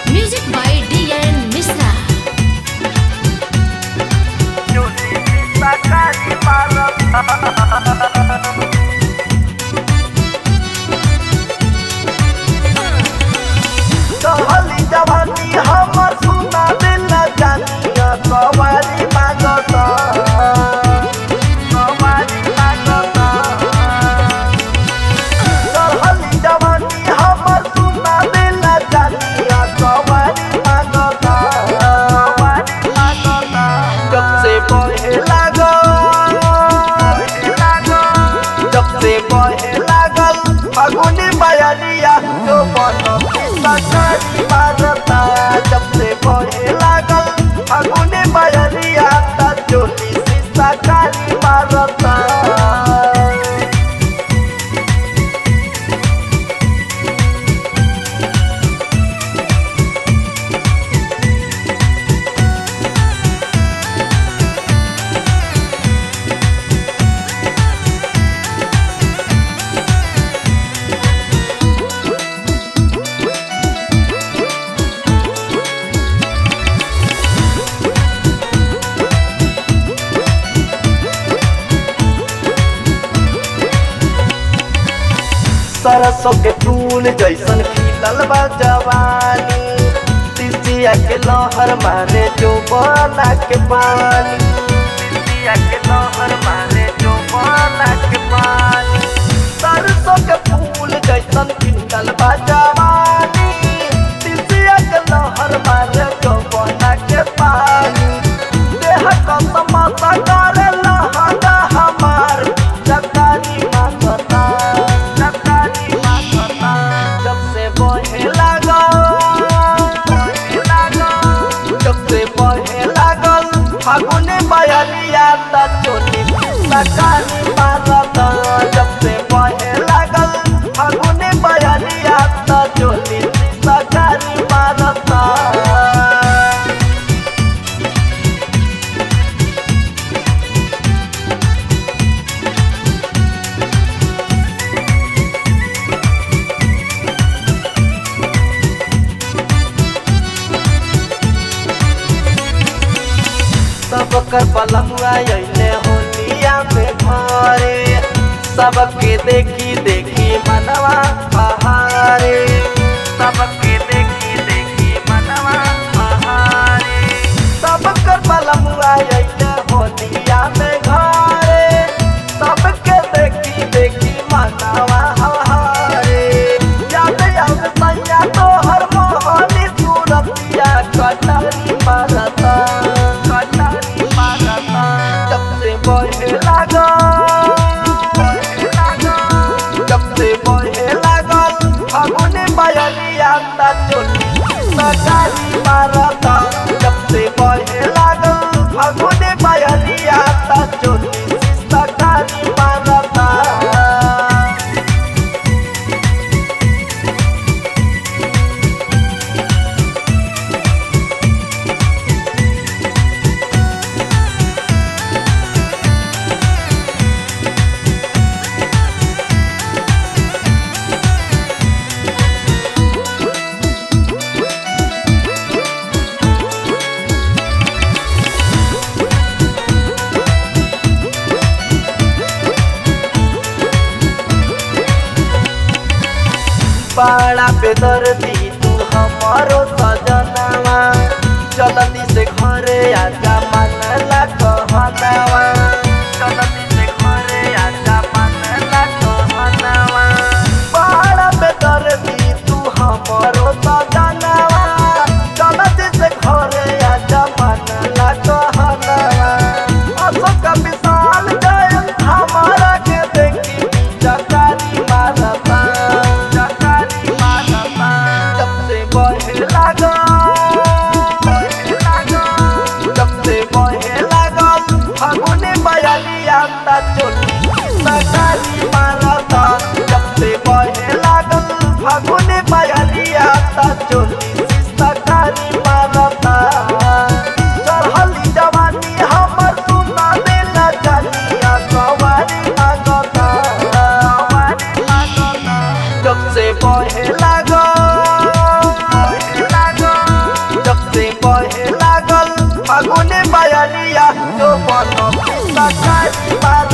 Music by DN Misra. कहली जवानी हमर सुना दिल जानिया कवारी मागता कहली जवानी हमर सुना दिल जानिया कवारी मागता जब से बहे लागल फागुनी बयरिया तो मन सरकारी मारता जब से बहे लागल फागुनी बयरिया ता चोली से सरकारी मारता सरसों के फूल जैसन खिलल बा जवानी तिसिया के लहर मारे जो बना के पानी तिसिया के लहर मारे जो बना के पानी सरसों के फूल जैसन खिलल बा जवानी तिसिया के लहर मारे जो बना के पानी देह का समता करे लहंगा हमार जकारी मांगता फागुने बयरिया ता चोली सरकारी मारता जब से बहे लागल फागुने बयरिया ता चोली सरकारी मारता सबकर पलमुआ अइले होलिया में घरे सबके देखी देखी मनवा बहारे सबके देखी देखी मनवा बहारे सबकर पलमुआ अइले होलिया में घरे सबके देखी देखी मनवा बहारे याद याद सैया तोहर मोहनी सूरतिया कटारी मारता फागुने बयरिया ता चोली सरकारी मारता जब से बहे लागल फागुने बयरिया ता चोली सरकारी मारता बड़ा बेदर्दी तू हमारो सजनवा जल्दी से घरे आजा मनला कहनावा जल्दी से घरे आजा मनला कहनावा बड़ा बेदर्दी तू हमारो सजनवा जल्दी से घरे आजा मनला कहनावा अशोक विशाल जय हमारा के देखी जकारी मारता फागुने फागुनी बयलिया जो बनो पिता कारी मार